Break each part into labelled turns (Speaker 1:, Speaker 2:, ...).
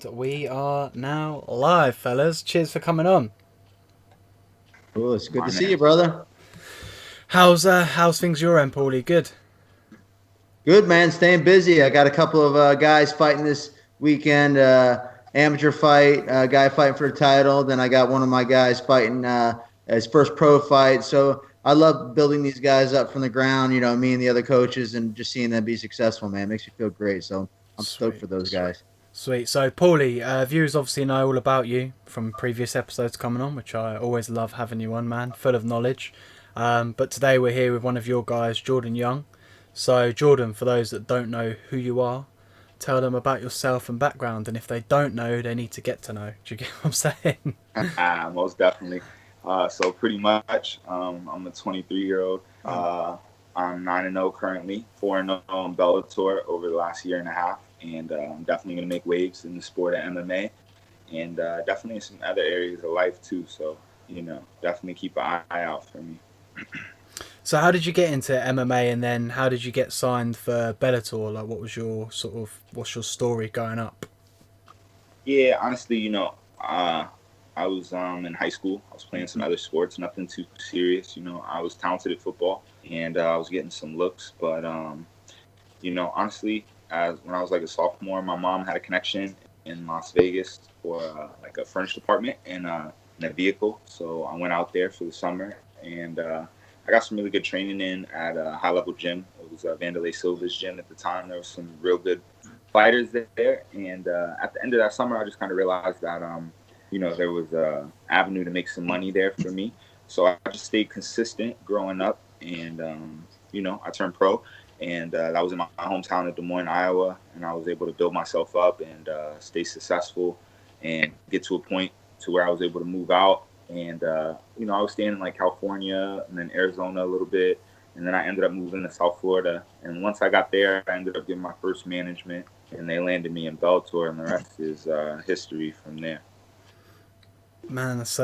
Speaker 1: And we are now live, fellas. Cheers for coming on.
Speaker 2: Cool. It's good
Speaker 3: My
Speaker 2: to see
Speaker 3: man.
Speaker 2: you, brother.
Speaker 1: How's things your end, Paulie? Good.
Speaker 2: Good, man. Staying busy. I got a couple of guys fighting this weekend. Amateur fight, guy fighting for the title. Then I got one of my guys fighting his first pro fight. So I love building these guys up from the ground. You know, me and the other coaches, and just seeing them be successful, man, makes me feel great. So I'm stoked
Speaker 1: Sweet.
Speaker 2: for those guys.
Speaker 1: Sweet. So, Paulie, viewers obviously know all about you from previous episodes coming on, which I always love having you on, man. Full of knowledge. But today we're here with one of your guys, Jordan Young. So, Jordan, for those that don't know who you are, tell them about yourself and background. And if they don't know, they need to get to know. Do you get what I'm saying?
Speaker 3: Most definitely. So pretty much, I'm a 23-year-old. I'm 9-0 currently, 4-0 in Bellator over the last year and a half, and I'm definitely gonna make waves in the sport of MMA, and definitely in some other areas of life too. So definitely keep an eye out for me.
Speaker 1: So, how did you get into MMA, and then how did you get signed for Bellator? Like, what's your story going up?
Speaker 3: Yeah, honestly, I was in high school. I was playing some other sports, nothing too serious. I was talented at football, and I was getting some looks. But honestly, as when I was like a sophomore, my mom had a connection in Las Vegas for like a furniture department in a vehicle. So I went out there for the summer, and I got some really good training in at a high level gym. It was Vanderlei Silva's gym at the time. There was some real good fighters there, and at the end of that summer, I just kind of realized that there was a avenue to make some money there for me. So I just stayed consistent growing up, and I turned pro, and that was in my hometown of Des Moines, Iowa, and I was able to build myself up and stay successful, and get to a point to where I was able to move out, and I was staying in like California and then Arizona a little bit, and then I ended up moving to South Florida, and once I got there, I ended up getting my first management, and they landed me in Bellator, and the rest is history from there.
Speaker 1: Man, that's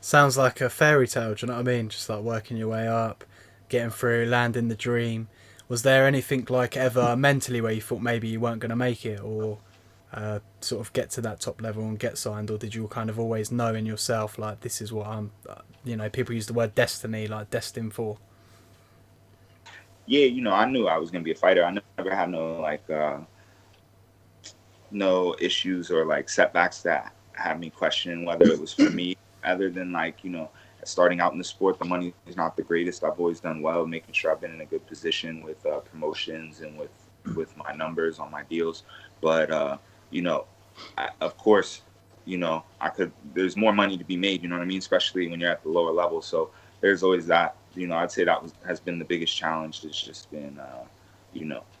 Speaker 1: sounds like a fairy tale. Do you know what I mean? Just like working your way up, getting through, landing the dream. Was there anything like ever mentally where you thought maybe you weren't going to make it, or sort of get to that top level and get signed, or did you kind of always know in yourself like this is what I'm? People use the word destiny, like destined for.
Speaker 3: Yeah, I knew I was gonna be a fighter. I never had no issues or like setbacks that had me questioning whether it was for me. Other than like starting out in the sport, the money is not the greatest. I've always done well, making sure I've been in a good position with promotions and with my numbers on my deals. But you know, of course, I could. There's more money to be made. You know what I mean? Especially when you're at the lower level. So there's always that. I'd say that has been the biggest challenge. It's just been,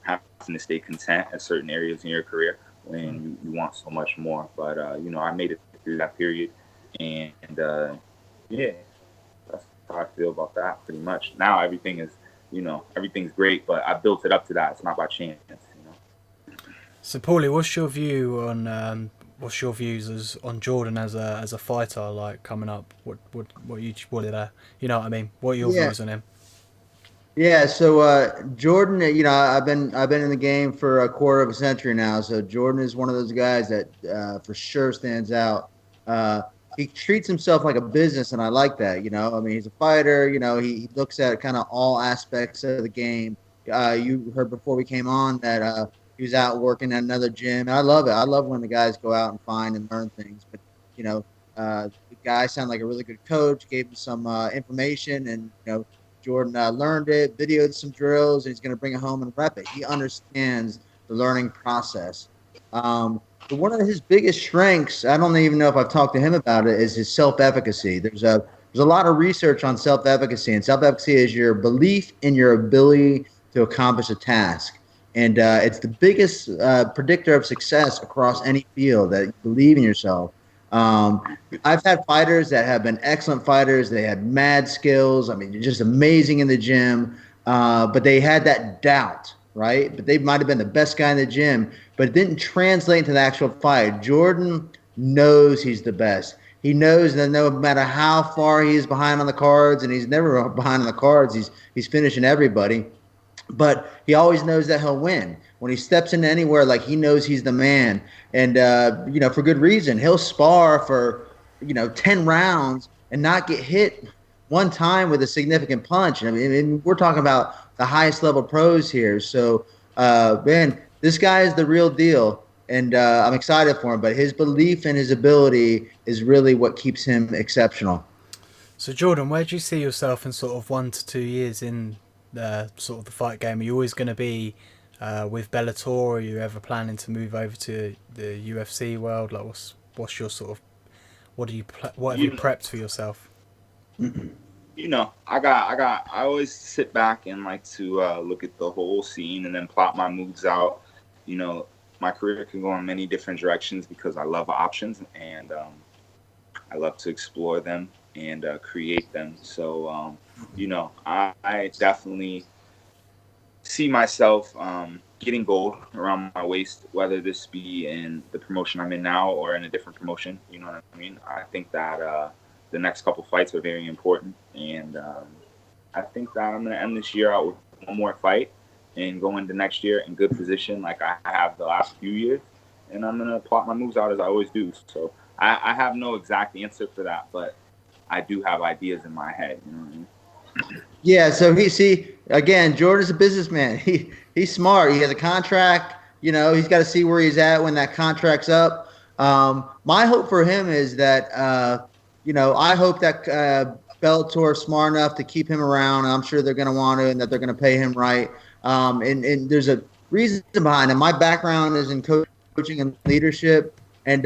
Speaker 3: having to stay content at certain areas in your career when you want so much more. But I made it through that period, and yeah, that's how I feel about that. Pretty much now, everything's great, but I built it up to that. It's not by chance.
Speaker 1: So, Paulie, what's your views as on Jordan as a fighter, like coming up? What did you know what I mean? What are your
Speaker 2: Yeah,
Speaker 1: views on him?
Speaker 2: yeah. So Jordan, I've been in the game for a quarter of a century now. So Jordan is one of those guys that for sure stands out. Uh, he treats himself like a business, and I like that. I mean, he's a fighter. He looks at kind of all aspects of the game. You heard before we came on that he was out working at another gym. And I love it. I love when the guys go out and find and learn things. But you know, the guy sounded like a really good coach. Gave him some information, and Jordan learned it, videoed some drills, and he's going to bring it home and rep it. He understands the learning process. But one of his biggest strengths, I don't even know if I've talked to him about it, is his self-efficacy. There's a lot of research on self-efficacy, and self-efficacy is your belief in your ability to accomplish a task. And it's the biggest predictor of success across any field, that you believe in yourself. Um, I've had fighters that have been excellent fighters. They had mad skills. I mean, just amazing in the gym. But they had that doubt, right? But they might have been the best guy in the gym, but it didn't translate into the actual fight. Jordan knows he's the best. He knows that no matter how far he is behind on the cards, and he's never behind on the cards, he's finishing everybody. but he always knows that he'll win. When he steps into anywhere, like he knows he's the man, and for good reason. He'll spar for 10 rounds and not get hit one time with a significant punch. I mean, we're talking about the highest level pros here. So, man, this guy is the real deal, and I'm excited for him. But his belief in his ability is really what keeps him exceptional.
Speaker 1: So Jordan, where do you see yourself in sort of 1 to 2 years in the sort of the fight game? Are you always going to be with Bellator? Or are you ever planning to move over to the UFC world? Like, what's your sort of what have you
Speaker 3: You
Speaker 1: prepped for yourself?
Speaker 3: I always sit back and like to look at the whole scene and then plot my moves out. You know, my career can go in many different directions because I love options and I love to explore them and create them. So, I definitely see myself getting gold around my waist, whether this be in the promotion I'm in now or in a different promotion. You know what I mean? I think that the next couple fights are very important, and I think that I'm going to end this year out with one more fight and go into next year in good position, like I have the last few years. And I'm going to plot my moves out as I always do. So I have no exact answer for that, but I do have ideas in my head. You know what I mean?
Speaker 2: Yeah, so he see again, Jordan's a businessman. He's smart. He has a contract. He's got to see where he's at when that contract's up. My hope for him is that I hope that Bellator is smart enough to keep him around. And I'm sure they're going to want to, and that they're going to pay him right. And there's a reason behind it. My background is in coaching and leadership, and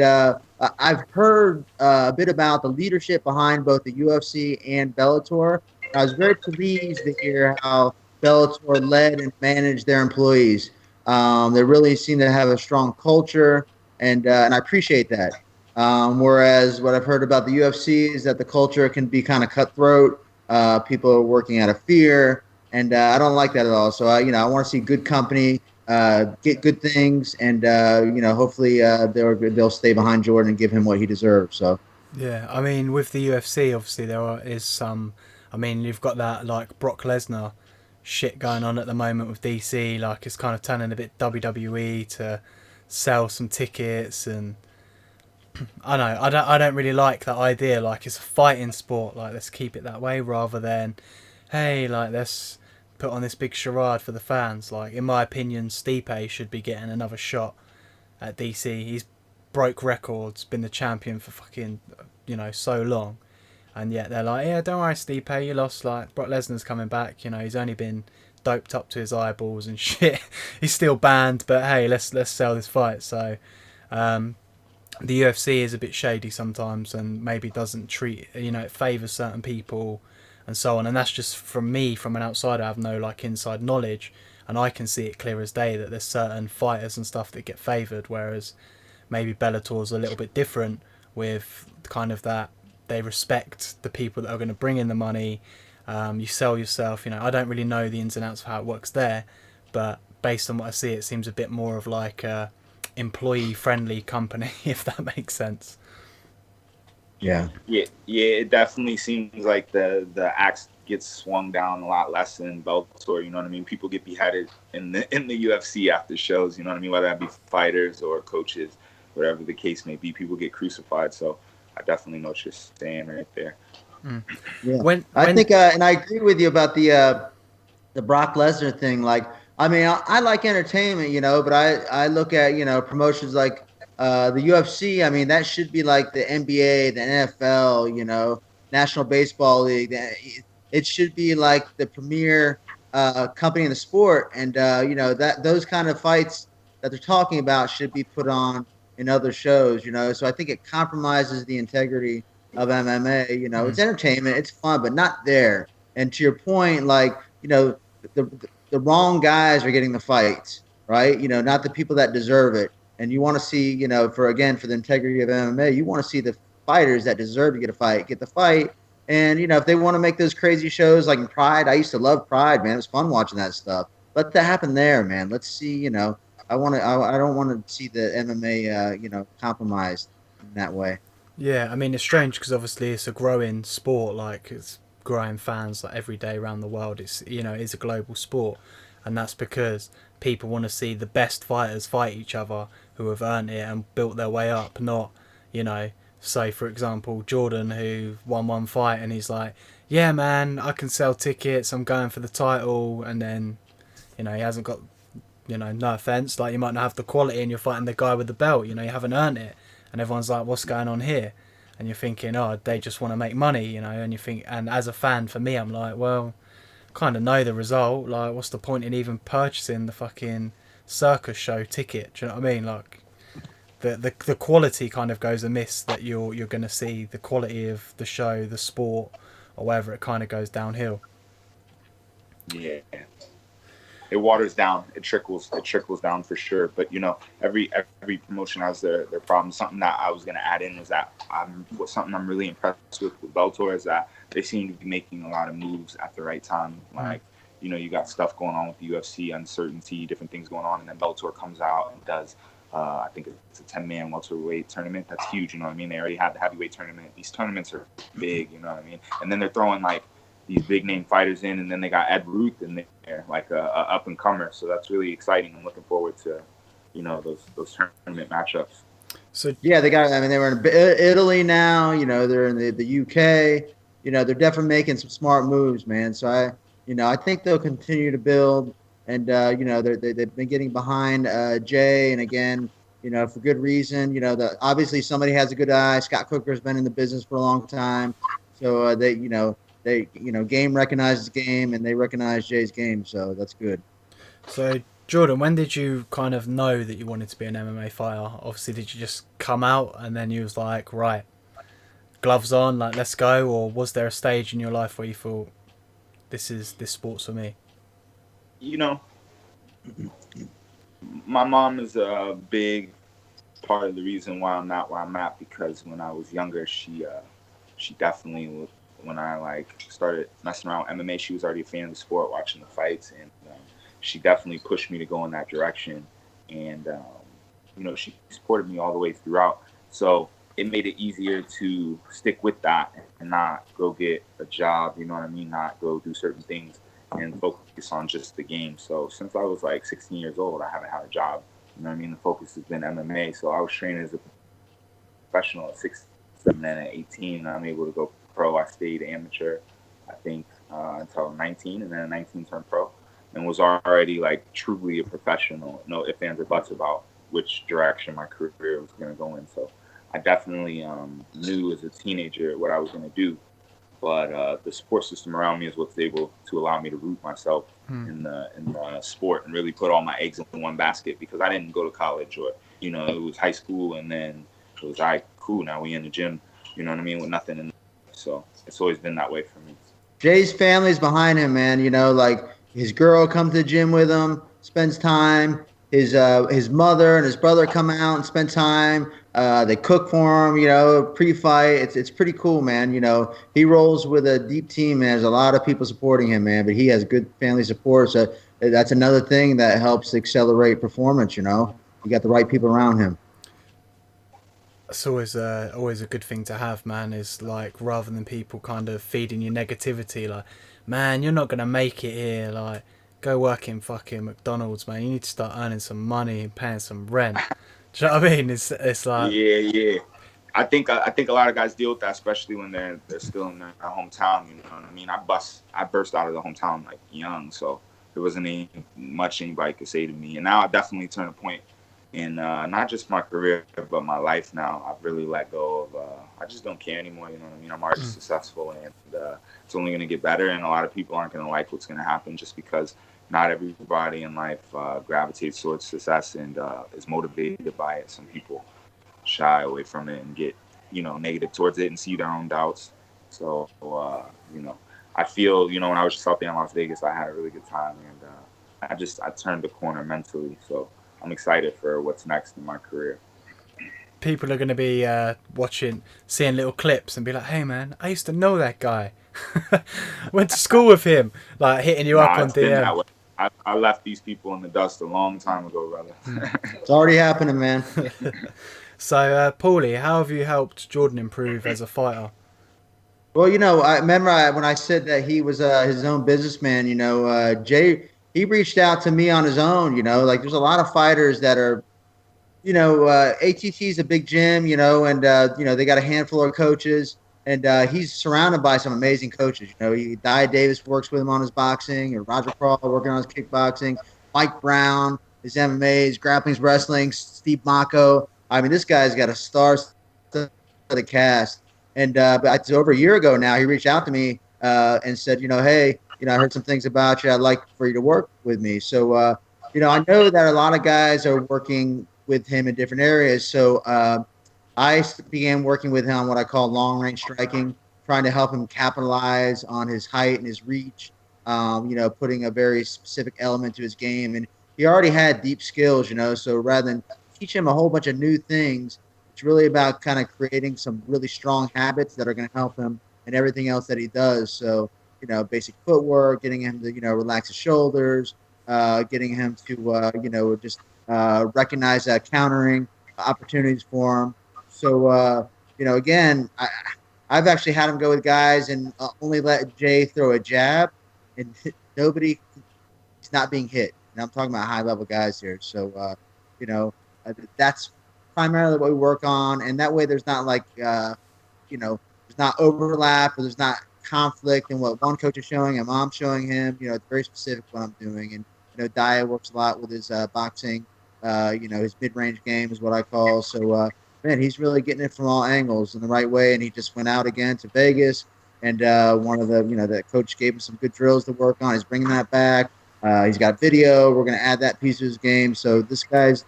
Speaker 2: I've heard a bit about the leadership behind both the UFC and Bellator. I was very pleased to hear how Bellator led and managed their employees. They really seem to have a strong culture, and I appreciate that. Whereas what I've heard about the UFC is that the culture can be kind of cutthroat. People are working out of fear, and I don't like that at all. So I want to see good company, get good things, and hopefully they'll stay behind Jordan and give him what he deserves. So.
Speaker 1: Yeah, I mean, with the UFC, obviously is some. I mean, you've got that like Brock Lesnar shit going on at the moment with DC. Like, it's kind of turning a bit WWE to sell some tickets, and I know I don't really like that idea. Like, it's a fighting sport. Like, let's keep it that way rather than, hey, like let's put on this big charade for the fans. Like, in my opinion, Stipe should be getting another shot at DC. He's broke records, been the champion for fucking so long, and yet they're like, yeah, don't worry, Stipe, you lost. Like, Brock Lesnar's coming back. He's only been doped up to his eyeballs and shit. He's still banned, but hey, let's sell this fight. So um, the UFC is a bit shady sometimes, and maybe doesn't treat it favors certain people and so on. And that's just from me, from an outsider. I have no like inside knowledge, and I can see it clear as day that there's certain fighters and stuff that get favoured, whereas maybe Bellator's a little bit different with kind of that they respect the people that are going to bring in the money. You sell yourself. I don't really know the ins and outs of how it works there, but based on what I see, it seems a bit more of like a employee-friendly company, if that makes sense.
Speaker 2: Yeah.
Speaker 3: Yeah, it definitely seems like the axe gets swung down a lot less in Bellator. You know what I mean? People get beheaded in the UFC after shows. You know what I mean? Whether that be fighters or coaches, whatever the case may be, people get crucified. So I definitely know what you're saying right there.
Speaker 1: Mm.
Speaker 2: Yeah,
Speaker 1: When
Speaker 2: I
Speaker 1: when
Speaker 2: think, and I agree with you about the Brock Lesnar thing. Like, I mean, I like entertainment, but I look at promotions like the UFC. I mean, that should be like the NBA, the NFL, National Baseball League. It should be like the premier company in the sport, and that those kind of fights that they're talking about should be put on in other shows. So I think it compromises the integrity of MMA. It's
Speaker 1: mm,
Speaker 2: entertainment, it's fun, but not there. And to your point, like the wrong guys are getting the fights, right? Not the people that deserve it. And you want to see, for the integrity of MMA, you want to see the fighters that deserve to get a fight, get the fight. And if they want to make those crazy shows like in Pride, I used to love Pride, man. It was fun watching that stuff. Let that happen there, man. Let's see, I don't want to see the MMA, compromised in that way.
Speaker 1: yeah, I mean, it's strange because obviously it's a growing sport. Like, it's growing fans like every day around the world. It's it's a global sport, and that's because people want to see the best fighters fight each other who have earned it and built their way up, not, you know, say for example Jordan who won one fight and he's like, yeah man, I can sell tickets, I'm going for the title, and then, you know, he hasn't got, you know, no offense, like you might not have the quality and you're fighting the guy with the belt, you know, you haven't earned it, and everyone's like, what's going on here? And you're thinking, oh, they just want to make money, you know, and you think, and as a fan, for me, I'm like, well, kind of know the result, like what's the point in even purchasing the fucking circus show ticket? Do you know what I mean? Like the quality kind of goes amiss, that you're going to see the quality of the show, the sport, or wherever it kind of goes downhill.
Speaker 3: Yeah, it waters down, it trickles down for sure. But you know, every promotion has their problems. Something that I was gonna add in was that something I'm really impressed with Bellator is that they seem to be making a lot of moves at the right time. Like, you know, you got stuff going on with the UFC, uncertainty, different things going on, and then Bellator comes out and does I think it's a 10-man welterweight tournament. That's huge, you know what I mean? They already have the heavyweight tournament. These tournaments are big, you know what I mean? And then they're throwing like these big name fighters in, and then they got Ed Ruth in there, like a up and comer. So that's really exciting. I'm looking forward to, you know, those tournament matchups.
Speaker 2: So yeah, they got. I mean, they were in Italy now. You know, they're in the UK. You know, they're definitely making some smart moves, man. So I think they'll continue to build, and you know, they've been getting behind Jay, and again, you know, for good reason. You know, obviously somebody has a good eye. Scott Cooker's been in the business for a long time, so game recognizes game, and they recognize Jay's game, so that's good.
Speaker 1: So Jordan, when did you kind of know that you wanted to be an MMA fighter? Obviously, did you just come out and then you was like, right, gloves on, like let's go, or was there a stage in your life where you thought this sport's for me?
Speaker 3: You know, my mom is a big part of the reason why I'm not where I'm at, because when I was younger, she definitely was, when I like started messing around with MMA, she was already a fan of the sport, watching the fights, and she definitely pushed me to go in that direction. And you know, she supported me all the way throughout. So it made it easier to stick with that and not go get a job. You know what I mean? Not go do certain things and focus on just the game. So since I was like 16 years old, I haven't had a job. You know what I mean? The focus has been MMA. So I was training as a professional at 6, 7, and at 18. I'm able to go pro. I stayed amateur, I think, until 19, and then at 19 turned pro, and was already like truly a professional. No ifs, ands, or buts about which direction my career was going to go in. So I definitely knew as a teenager what I was going to do. But the support system around me is what's able to allow me to root myself in the sport and really put all my eggs in one basket, because I didn't go to college, or, you know, it was high school and then it was, all right, cool, now we in the gym, you know what I mean, with nothing in. So it's always been that way for me.
Speaker 2: Jay's family's behind him, man. You know, like his girl comes to the gym with him, spends time. His mother and his brother come out and spend time. They cook for him, you know, pre-fight. It's pretty cool, man. You know, he rolls with a deep team, man. There's a lot of people supporting him, man, but he has good family support. So that's another thing that helps accelerate performance. You know, you got the right people around him.
Speaker 1: It's always a good thing to have, man. Is like, rather than people kind of feeding you negativity, like, man, you're not gonna make it here. Like, go work in fucking McDonald's, man. You need to start earning some money and paying some rent. Do you know what I mean? It's like,
Speaker 3: Yeah. I think a lot of guys deal with that, especially when they're still in their hometown. You know what I mean? I burst out of the hometown like young, so there wasn't much anybody could say to me. And now I definitely turn a point in not just my career but my life. Now I've really let go of. I just don't care anymore. You know what I mean? I'm already successful, and it's only going to get better. And a lot of people aren't going to like what's going to happen, just because not everybody in life gravitates towards success and is motivated by it. Some people shy away from it and get, you know, negative towards it and see their own doubts. So you know, I feel, you know, when I was just out there in Las Vegas, I had a really good time, and I turned the corner mentally. So I'm excited for what's next in my career.
Speaker 1: people are going to be seeing little clips and be like, hey man, I used to know that guy. Went to school with him, like hitting you up on
Speaker 3: It's been that
Speaker 1: DM.
Speaker 3: way. I left these people in the dust a long time ago, brother.
Speaker 2: It's already happening, man.
Speaker 1: So, Paulie, how have you helped Jordan improve as a fighter?
Speaker 2: Well, you know, I remember when I said that he was his own businessman. You know, Jay he reached out to me on his own. Like there's a lot of fighters that are ATT is a big gym, and they got a handful of coaches, and he's surrounded by some amazing coaches. Dia Davis works with him on his boxing, or Roger Crawl working on his kickboxing. Mike Brown, his MMA, his grappling's wrestling. Steve Mako. I mean, this guy's got a star of the cast. And but it's over a year ago now. He reached out to me and said, hey, I heard some things about you. I'd like for you to work with me. So I know that a lot of guys are working with him in different areas. So I began working with him on what I call long range striking, trying to help him capitalize on his height and his reach. Putting a very specific element to his game, and he already had deep skills. So rather than teach him a whole bunch of new things, it's really about kind of creating some really strong habits that are going to help him in everything else that he does. So basic footwork, getting him to relax his shoulders, getting him to just recognize countering opportunities for him. So again, I've actually had him go with guys and only let Jay throw a jab, and nobody he's not being hit. And I'm talking about high level guys here. So you know that's primarily what we work on, and that way there's not like there's not overlap or there's not conflict in what one coach is showing and mom's showing him. It's very specific what I'm doing. And, Dia works a lot with his boxing, his mid range game is what I call. So, man, he's really getting it from all angles in the right way. And he just went out again to Vegas. And one of the coach gave him some good drills to work on. He's bringing that back. He's got video. We're going to add that piece of his game. So this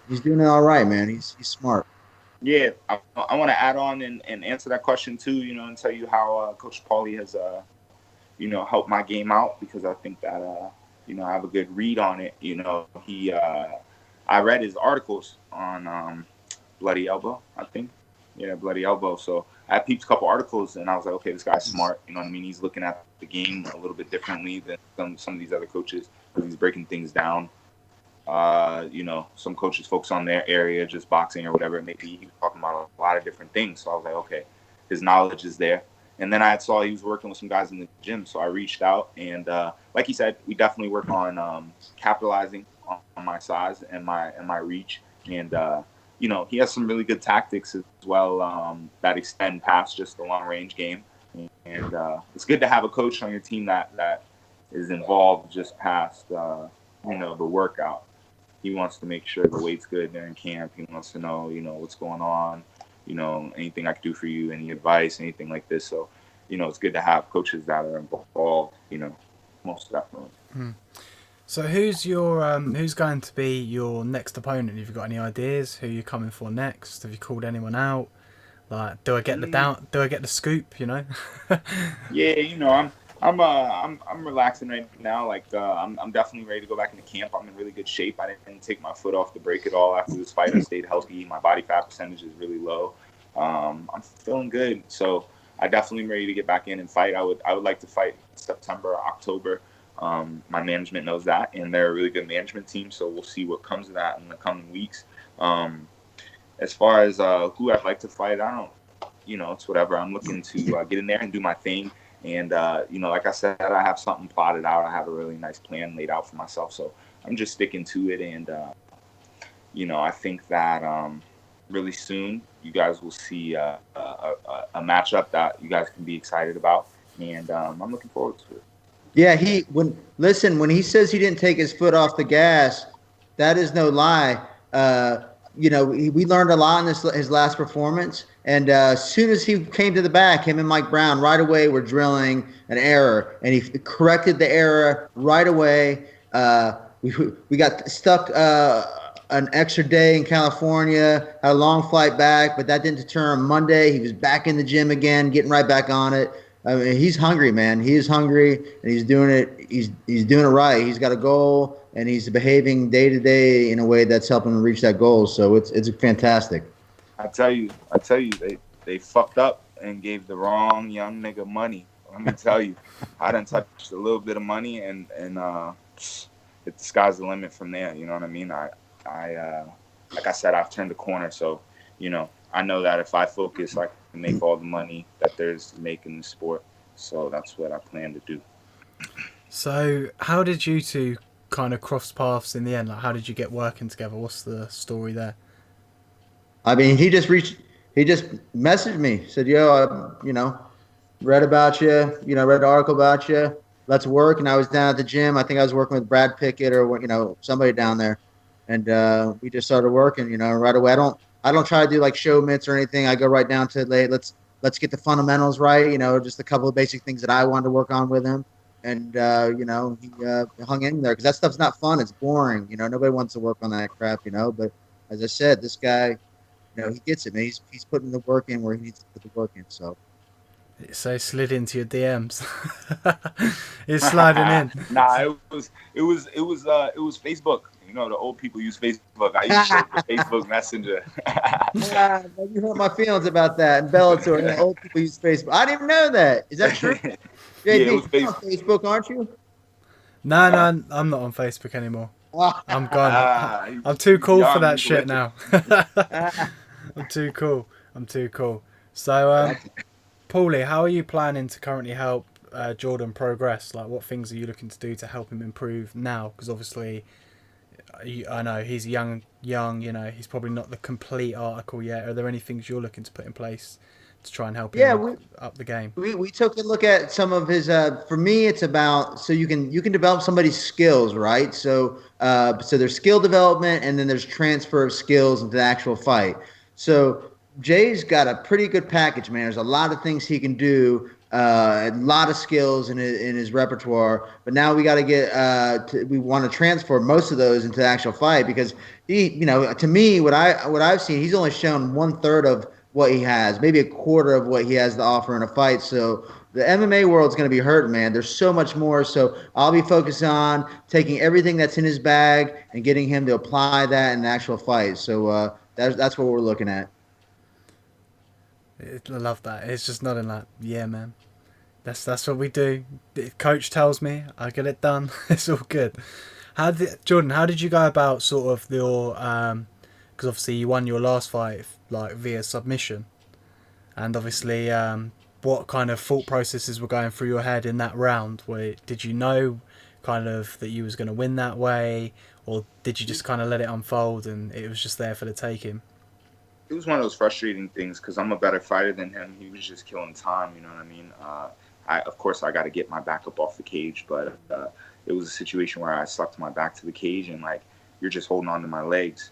Speaker 2: he's doing it all right, man. He's smart.
Speaker 3: Yeah, I want to add on and answer that question too, and tell you how Coach Paulie has, helped my game out, because I think that, I have a good read on it. I read his articles on Bloody Elbow, I think. Yeah, Bloody Elbow. So I peeped a couple articles and I was like, okay, this guy's smart. You know what I mean? He's looking at the game a little bit differently than some of these other coaches, because he's breaking things down. Some coaches focus on their area, just boxing or whatever it may be. He was talking about a lot of different things. So I was like, okay, his knowledge is there. And then I saw he was working with some guys in the gym. So I reached out and, like he said, we definitely work on capitalizing on my size and my reach. And, he has some really good tactics as well that extend past just the long range game. And it's good to have a coach on your team that is involved just past, the workout. He wants to make sure the weight's good there in camp. He wants to know, what's going on, anything I could do for you, any advice, anything like this. So, it's good to have coaches that are involved, most definitely.
Speaker 1: So who's going to be your next opponent? Have you got any ideas? Who you're coming for next? Have you called anyone out? Like, do I get the scoop?
Speaker 3: Yeah, I'm relaxing right now. Like I'm definitely ready to go back into camp. I'm in really good shape. I didn't take my foot off the brake at all after this fight. I stayed healthy. My body fat percentage is really low. I'm feeling good. So I definitely am ready to get back in and fight. I would like to fight September, October. My management knows that, and they're a really good management team. So we'll see what comes of that in the coming weeks. As far as who I'd like to fight, I don't. It's whatever. I'm looking to get in there and do my thing. And, like I said, I have something plotted out. I have a really nice plan laid out for myself. So I'm just sticking to it. And, I think that really soon you guys will see a matchup that you guys can be excited about. And I'm looking forward to it.
Speaker 2: Yeah, when he says he didn't take his foot off the gas, that is no lie. We learned a lot in his last performance, and as soon as he came to the back, him and Mike Brown right away were drilling an error, and he corrected the error right away. We got stuck an extra day in California, had a long flight back, but that didn't deter him. Monday, he was back in the gym again, getting right back on it. I mean, he's hungry, man. He is hungry, and he's doing it. He's doing it right. He's got a goal, and he's behaving day to day in a way that's helping him reach that goal. So it's fantastic.
Speaker 3: I tell you, they fucked up and gave the wrong young nigga money. Let me tell you, I done touched a little bit of money, and the sky's the limit from there. You know what I mean? I like I said, I've turned the corner. So, I know that if I focus, I can make all the money that there's to make in the sport. So that's what I plan to do.
Speaker 1: So how did you two kind of cross paths in the end? Like, how did you get working together? What's the story there?
Speaker 2: I mean, he just messaged me, said, "Yo, read about you, read the article about you. Let's work." And I was down at the gym. I think I was working with Brad Pickett or somebody down there, and we just started working. Right away. I don't try to do like show mitts or anything. I go right down to let's get the fundamentals right. Just a couple of basic things that I wanted to work on with him. And he hung in there because that stuff's not fun. It's boring. Nobody wants to work on that crap. But as I said, this guy, he gets it, man. He's putting the work in where he needs to put the work in. So
Speaker 1: So slid into your DMs. It's sliding in.
Speaker 3: Nah, it was Facebook. The old people use Facebook. I used the Facebook Messenger.
Speaker 2: you hurt my feelings about that. And Bellator, old people use Facebook. I didn't even know that. Is that true?
Speaker 3: Yeah, it
Speaker 2: JD,
Speaker 3: was
Speaker 2: you're on
Speaker 3: Facebook.
Speaker 2: Facebook, aren't you?
Speaker 1: No, no, I'm not on Facebook anymore. I'm gone. I'm too
Speaker 3: He's
Speaker 1: cool for
Speaker 3: young,
Speaker 1: that
Speaker 3: he's
Speaker 1: shit
Speaker 3: wicked.
Speaker 1: now. I'm too cool. I'm too cool. So, Paulie, how are you planning to currently help Jordan progress? Like, what things are you looking to do to help him improve now? Because obviously, I know he's young. He's probably not the complete article yet. Are there any things you're looking to put in place to try and help
Speaker 2: Yeah,
Speaker 1: him
Speaker 2: we,
Speaker 1: up the game?
Speaker 2: we took a look at some of his for me it's about so you can develop somebody's skills, right? So there's skill development and then there's transfer of skills into the actual fight. So Jay's got a pretty good package, man. There's a lot of things he can do, a lot of skills in his repertoire, but now we got to get we want to transfer most of those into the actual fight because he, to me, what I've seen, he's only shown one third of what he has, maybe a quarter of what he has to offer in a fight. So the MMA world's going to be hurting, man. There's so much more. So I'll be focused on taking everything that's in his bag and getting him to apply that in the actual fight. So that's what we're looking at.
Speaker 1: I love that. It's just nodding like, yeah, man. That's what we do. The coach tells me, I get it done. It's all good. Jordan? How did you go about sort of your because obviously you won your last fight like via submission, and obviously what kind of thought processes were going through your head in that round? Where did you know kind of that you was going to win that way, or did you just kind of let it unfold and it was just there for the taking?
Speaker 3: It was one of those frustrating things because I'm a better fighter than him. He was just killing time. You know what I mean? Of course, I got to get my back up off the cage, but it was a situation where I sucked my back to the cage and like you're just holding on to my legs.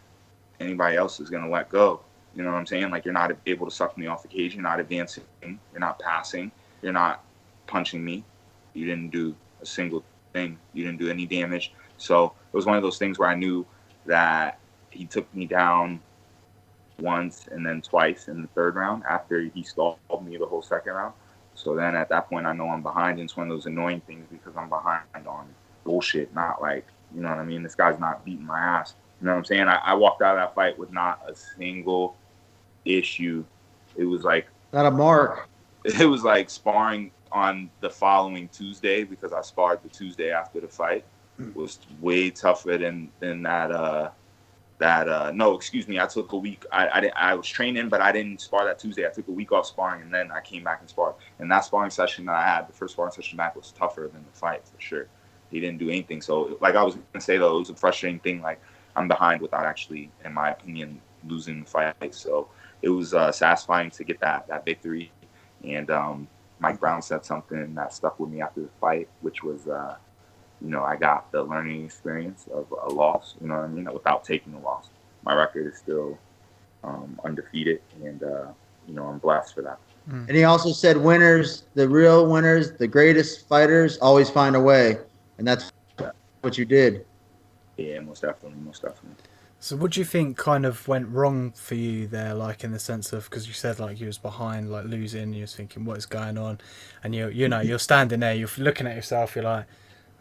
Speaker 3: Anybody else is gonna let go. You know what I'm saying? Like you're not able to suck me off the cage. You're not advancing. You're not passing. You're not punching me. You didn't do a single thing. You didn't do any damage. So it was one of those things where I knew that he took me down once and then twice in the third round after he stalled me the whole second round. So then at that point, I know I'm behind. And it's one of those annoying things because I'm behind on bullshit, not like, you know what I mean? This guy's not beating my ass. You know what I'm saying? I walked out of that fight with not a single issue. It was like
Speaker 2: Not a mark.
Speaker 3: it was like sparring on the following Tuesday because I sparred the Tuesday after the fight. It was way tougher than that no, excuse me, I took a week. I was training, but I didn't spar that Tuesday. I took a week off sparring, and then I came back and sparred. And that sparring session that I had, the first sparring session back, was tougher than the fight for sure. He didn't do anything. So, like I was gonna say though, it was a frustrating thing. Like I'm behind without actually, in my opinion, losing the fight. So it was satisfying to get that victory. And Mike Brown said something that stuck with me after the fight, which was. I got the learning experience of a loss, you know what I mean, without taking a loss. My record is still undefeated, and, I'm blessed for that.
Speaker 2: And he also said winners, the real winners, the greatest fighters always find a way. And that's what you did.
Speaker 3: Yeah, most definitely, most definitely.
Speaker 1: So what do you think kind of went wrong for you there, like in the sense of, because you said like you was behind, like losing, you was thinking what is going on, and you're standing there, you're looking at yourself, you're like,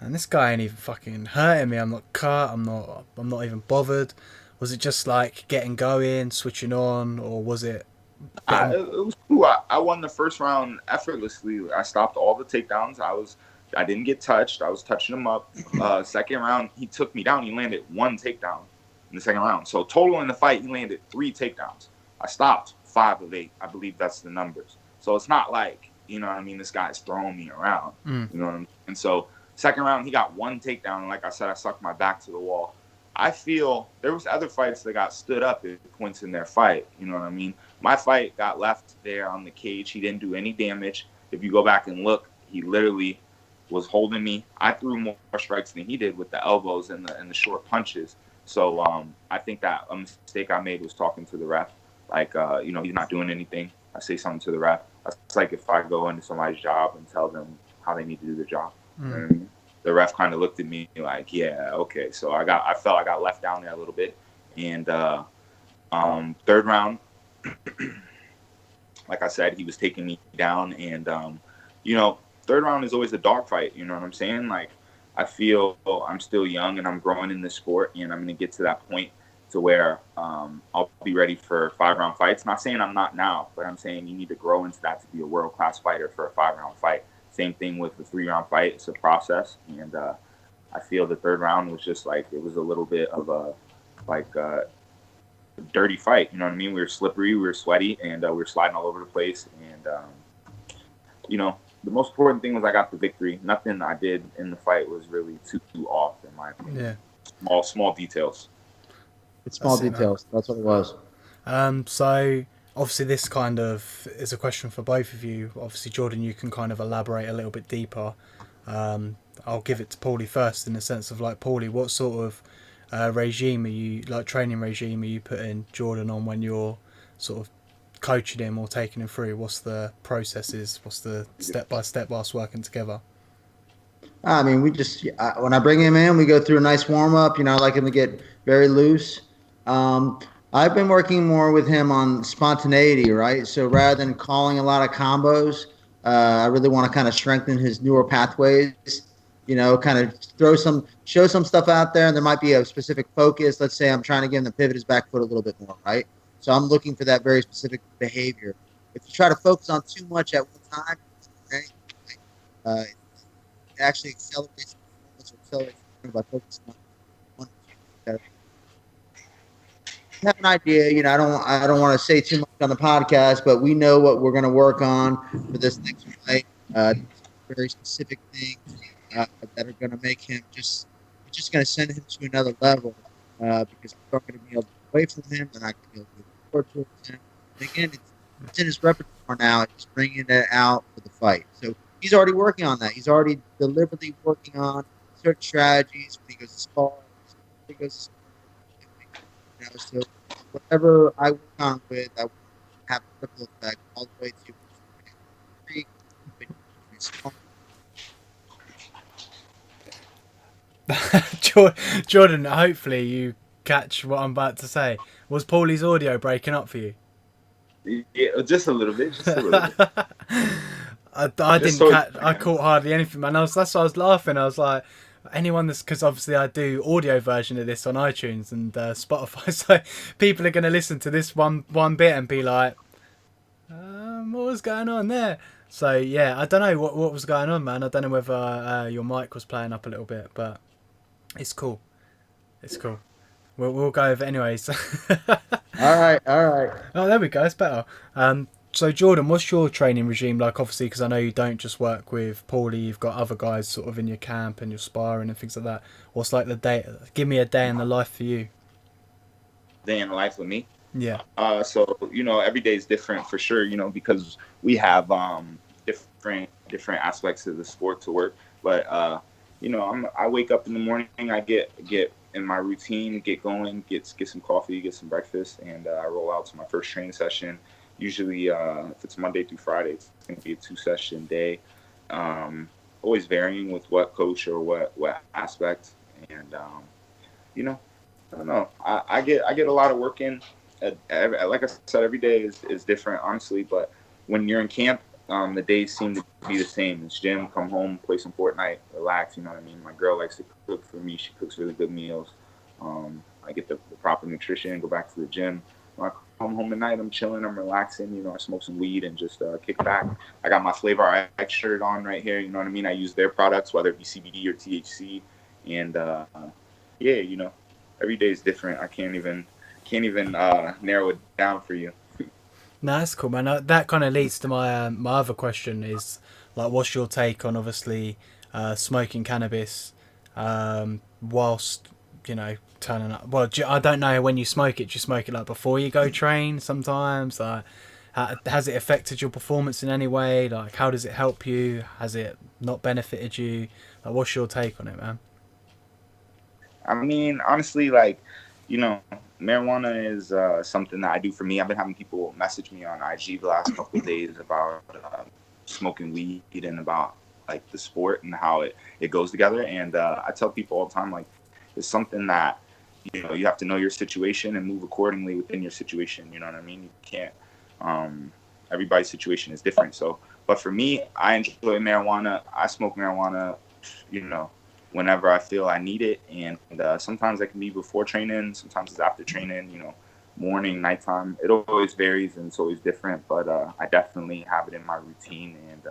Speaker 1: and this guy ain't even fucking hurting me. I'm not cut. I'm not even bothered. Was it just like getting going, switching on, or was it?
Speaker 3: It was cool. I won the first round effortlessly. I stopped all the takedowns. I didn't get touched. I was touching him up. Second round, he took me down. He landed one takedown in the second round. So total in the fight, he landed 3 takedowns. I stopped 5 of 8. I believe that's the numbers. So it's not like, you know what I mean, this guy's throwing me around. You know what I mean? And so Second round, he got one takedown, and like I said, I sucked my back to the wall. I feel there was other fights that got stood up at points in their fight. You know what I mean? My fight got left there on the cage. He didn't do any damage. If you go back and look, he literally was holding me. I threw more strikes than he did with the elbows and the short punches. So I think that a mistake I made was talking to the ref. Like, he's not doing anything. I say something to the ref. It's like if I go into somebody's job and tell them how they need to do their job. You know what I mean? The ref kind of looked at me like, yeah, okay. So I felt I got left down there a little bit. And third round, like I said, he was taking me down. And, third round is always a dogfight. You know what I'm saying? Like, I feel I'm still young and I'm growing in this sport. And I'm going to get to that point to where I'll be ready for 5-round fights. Not saying I'm not now, but I'm saying you need to grow into that to be a world-class fighter for a 5-round fight. Same thing with the 3-round fight. It's a process. And I feel the third round was just like, it was a little bit of a dirty fight. You know what I mean? We were slippery, we were sweaty, and we were sliding all over the place. And, the most important thing was I got the victory. Nothing I did in the fight was really too off, in my opinion. Yeah. Small details.
Speaker 2: It's small details. That's what it was.
Speaker 1: So obviously this kind of is a question for both of you. Obviously, Jordan, you can kind of elaborate a little bit deeper. I'll give it to Paulie first, in the sense of, like, Paulie, what sort of regime are you, like, training regime are you putting Jordan on when you're sort of coaching him or taking him through? What's the processes? What's the step-by-step whilst working together?
Speaker 2: I mean, we just when I bring him in, we go through a nice warm up. I like him to get very loose. I've been working more with him on spontaneity, right? So rather than calling a lot of combos, I really want to kind of strengthen his neural pathways. Kind of show some stuff out there, and there might be a specific focus. Let's say I'm trying to get him to pivot his back foot a little bit more, right? So I'm looking for that very specific behavior. If you try to focus on too much at one time, it actually accelerates performance or accelerates by focusing on one or two. Have an idea. I don't want to say too much on the podcast, but we know what we're going to work on for this next fight. Very specific things that are going to make him we're just going to send him to another level because we're not going to be able to get away from him. We're not going to be able to report towards him. And again, it's in his repertoire now. It's just bringing it out for the fight. So he's already working on that. He's already deliberately working on certain strategies when he goes to spar. He goes to spar. So whatever I work on with, I will have a ripple effect all the way
Speaker 1: to Jordan, hopefully you catch what I'm about to say. Was Paulie's audio breaking up for you?
Speaker 3: Yeah, just a little bit.
Speaker 1: I didn't catch. I caught hardly anything, man. That's why I was laughing. I was like, anyone that's, because obviously I do audio version of this on iTunes and Spotify, so people are going to listen to this one bit and be like, what was going on there? So yeah, I don't know what was going on, man. I don't know whether your mic was playing up a little bit, but it's cool. We'll go over it anyways.
Speaker 2: All right.
Speaker 1: Oh, there we go. It's better. So Jordan, what's your training regime like? Obviously, because I know you don't just work with Paulie, you've got other guys sort of in your camp and you're sparring and things like that. What's like the day? Give me a day in the life for you.
Speaker 3: Day in the life with me?
Speaker 1: Yeah.
Speaker 3: So every day is different for sure. Because we have different aspects of the sport to work. But I wake up in the morning, I get in my routine, get going, get some coffee, get some breakfast, and I roll out to my first training session. Usually, if it's Monday through Friday, it's going to be a 2-session day. Always varying with what coach or what aspect. And, I don't know. I get a lot of work in. Like I said, every day is different, honestly. But when you're in camp, the days seem to be the same. It's gym, come home, play some Fortnite, relax. You know what I mean? My girl likes to cook for me. She cooks really good meals. I get the proper nutrition, go back to the gym. When I come home at night, I'm chilling, I'm relaxing. I smoke some weed and just kick back. I got my Flavor RX shirt on right here. You know what I mean? I use their products, whether it be CBD or THC. And every day is different. I can't even narrow it down for you.
Speaker 1: No, that's cool, man. That kind of leads to my my other question is, like, what's your take on, obviously, smoking cannabis, whilst turning up. Well, I don't know when you smoke it. Do you smoke it like before you go train? Sometimes, like, has it affected your performance in any way? Like, how does it help you? Has it not benefited you? Like, what's your take on it, man?
Speaker 3: I mean, honestly, like, you know, marijuana is something that I do for me. I've been having people message me on IG the last couple of days about smoking weed and about like the sport and how it goes together. And I tell people all the time, like, it's something that, you have to know your situation and move accordingly within your situation. You know what I mean? You can't, um, everybody's situation is different. So, but for me, I enjoy marijuana. I smoke marijuana, you know, whenever I feel I need it. And sometimes that can be before training, sometimes it's after training, morning, nighttime. It always varies and it's always different, but I definitely have it in my routine, and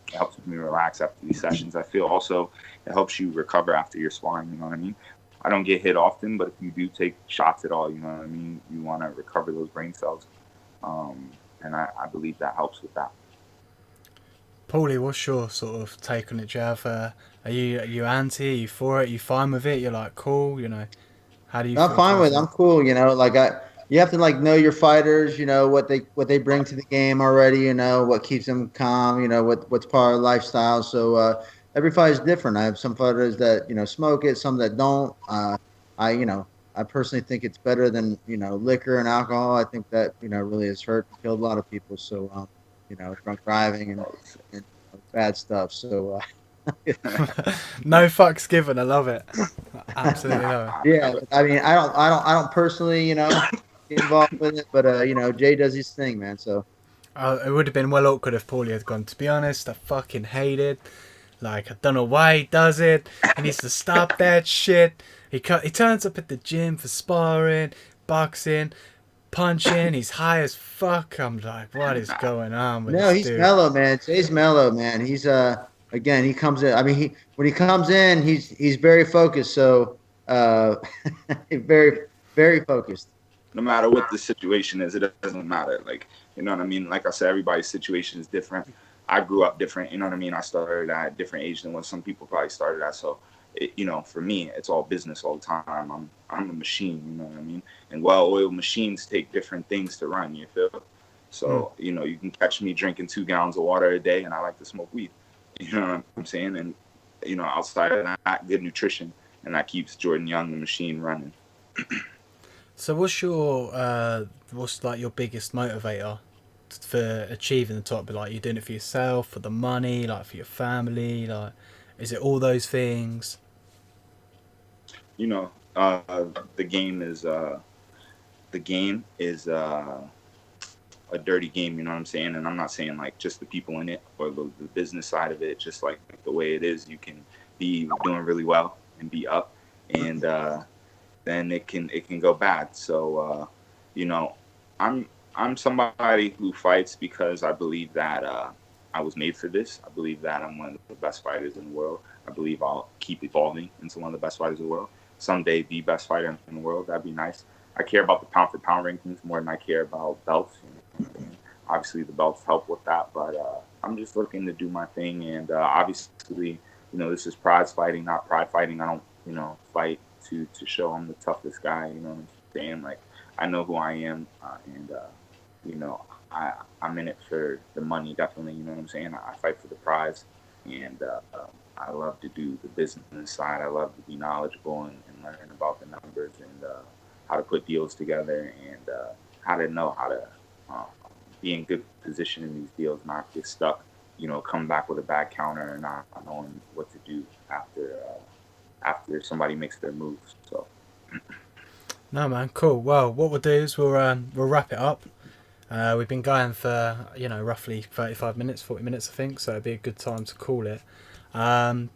Speaker 3: it helps me relax after these sessions. I feel also it helps you recover after your sparring, you know what I mean? I don't get hit often, but if you do take shots at all, you know what I mean, you want to recover those brain cells. And I believe that helps with that.
Speaker 1: Paulie, what's your sort of take on it? Do you have, are you anti? Are you for it? Are you fine with it? You're like cool, How do you
Speaker 2: I'm
Speaker 1: feel
Speaker 2: fine with
Speaker 1: towards
Speaker 2: it.
Speaker 1: it?
Speaker 2: I'm cool. Like you have to like know your fighters. What they bring to the game already. What keeps them calm. What's part of the lifestyle. So every fight is different. I have some fighters that smoke it, some that don't. I you know I personally think it's better than liquor and alcohol. I think that really has hurt and killed a lot of people. So drunk driving and bad stuff. So
Speaker 1: No fucks given. I love it. Absolutely love it.
Speaker 2: yeah, I mean, I don't personally, get involved with it, but Jay does his thing, man. So
Speaker 1: It would have been well awkward if Paulie had gone. To be honest, I fucking hate it. Like, I don't know why he does it. He needs to stop that shit. He turns up at the gym for sparring, boxing, punching. He's high as fuck. I'm like, what is going on with
Speaker 2: no,
Speaker 1: this
Speaker 2: he's
Speaker 1: dude?
Speaker 2: mellow, man. Jay's mellow, man. He's again, he comes in. I mean, he when he comes in, he's very focused. So very very focused.
Speaker 3: No matter what the situation is, it doesn't matter. Like, you know what I mean? Like I said, everybody's situation is different. I grew up different, you know what I mean? I started at a different age than what some people probably started at. So, for me, it's all business all the time. I'm a machine, you know what I mean? And well-oiled machines take different things to run, you feel?
Speaker 1: Hmm.
Speaker 3: So, you can catch me drinking 2 gallons of water a day, and I like to smoke weed. You know what I'm saying? And, outside of that, good nutrition, and that keeps Jordan Young, the machine, running.
Speaker 1: So, what's like your biggest motivator for achieving the top? Like, you doing it for yourself, for the money, like for your family, like, is it all those things?
Speaker 3: You know, uh, the game is a dirty game. You know what I'm saying? And I'm not saying like just the people in it or the business side of it. Just like the way it is, you can be doing really well and be up, and then it can go bad. So you know, I'm I'm somebody who fights because I believe that I was made for this. I believe that I'm one of the best fighters in the world. I believe I'll keep evolving into one of the best fighters in the world. Someday, the best fighter in the world. That'd be nice. I care about the pound for pound rankings more than I care about belts. Obviously, the belts help with that, but I'm just looking to do my thing. And obviously, this is prize fighting, not pride fighting. I don't, fight to show I'm the toughest guy. You know what I'm saying? Like, I know who I am, and you know, I'm in it for the money. Definitely, you know what I'm saying. I fight for the prize, and I love to do the business side. I love to be knowledgeable and learn about the numbers and how to put deals together and how to know how to uh, be in good position in these deals, not get stuck. Come back with a bad counter and not knowing what to do after somebody makes their moves. So
Speaker 1: No, man, cool. Well, what we'll do is we'll wrap it up. We've been going for roughly 35 minutes, 40 minutes, I think. So it'd be a good time to call it. Um,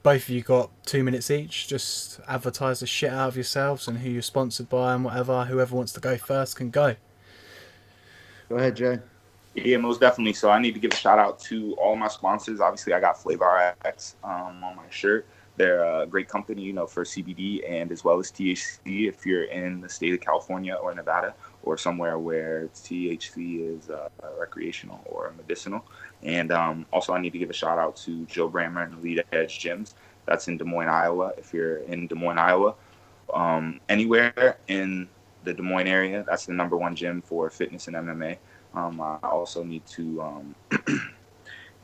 Speaker 1: Both of you got 2 minutes each. Just advertise the shit out of yourselves and who you're sponsored by and whatever. Whoever wants to go first can go.
Speaker 2: Go ahead, Jay.
Speaker 3: yeah, most definitely. So I need to give a shout out to all my sponsors. Obviously, I got Flavor X on my shirt. They're a great company, for CBD and as well as THC if you're in the state of California or Nevada or somewhere where THC is recreational or medicinal. And also, I need to give a shout out to Joe Brammer and Lead Edge Gyms. That's in Des Moines, Iowa. If you're in Des Moines, Iowa, anywhere in the Des Moines area, that's the number one gym for fitness and MMA. I also need to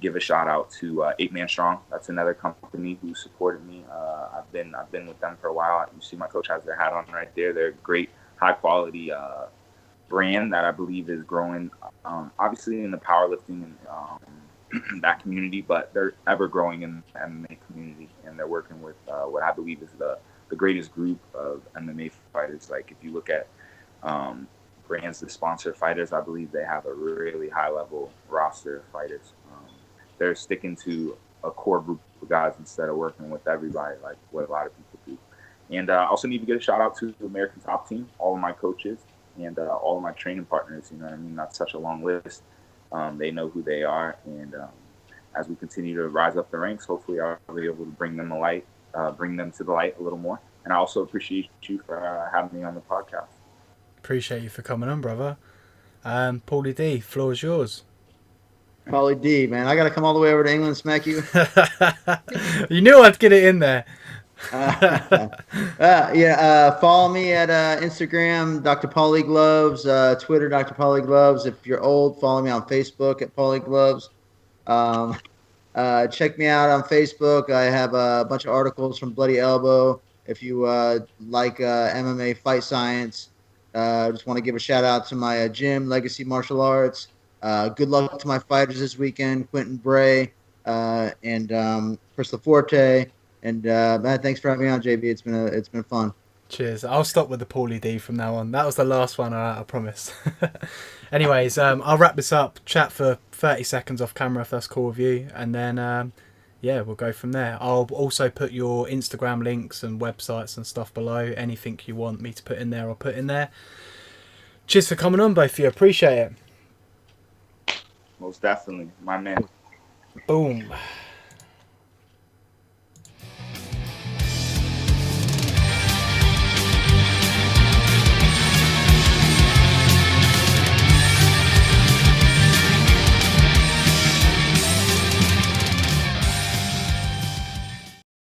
Speaker 3: give a shout out to 8 Man Strong. That's another company who supported me. I've been with them for a while. You see my coach has their hat on right there. They're a great, high quality brand that I believe is growing, obviously in the powerlifting and that community, but they're ever growing in the MMA community, and they're working with what I believe is the greatest group of MMA fighters. Like if you look at brands that sponsor fighters, I believe they have a really high level roster of fighters. They're sticking to a core group of guys instead of working with everybody like what a lot of people do. And I also need to get a shout out to the American Top Team, all of my coaches and all of my training partners. You know what I mean? That's such a long list. They know who they are, and as we continue to rise up the ranks, hopefully I'll be able to bring them to the light a little more. And I also appreciate you for having me on the podcast.
Speaker 1: Appreciate you for coming on, brother. Paulie D, floor is yours.
Speaker 2: Paulie D, man, I got to come all the way over to England and smack you.
Speaker 1: You knew I'd get it in there.
Speaker 2: Follow me at Instagram, Dr. Paulie Gloves, Twitter, Dr. Paulie Gloves. If you're old, follow me on Facebook at Paulie Gloves. Check me out on Facebook. I have a bunch of articles from Bloody Elbow. If you like MMA fight science, just want to give a shout out to my gym, Legacy Martial Arts. Good luck to my fighters this weekend, Quentin Bray and Chris Laforte. And man, thanks for having me on, JB. It's been fun.
Speaker 1: Cheers. I'll stop with the Paulie D from now on. That was the last one, I promise. Anyways, I'll wrap this up. Chat for 30 seconds off camera if that's cool with you, and then we'll go from there. I'll also put your Instagram links and websites and stuff below. Anything you want me to put in there, I'll put in there. Cheers for coming on, both of you. Appreciate it.
Speaker 3: Most definitely, my man.
Speaker 1: Boom.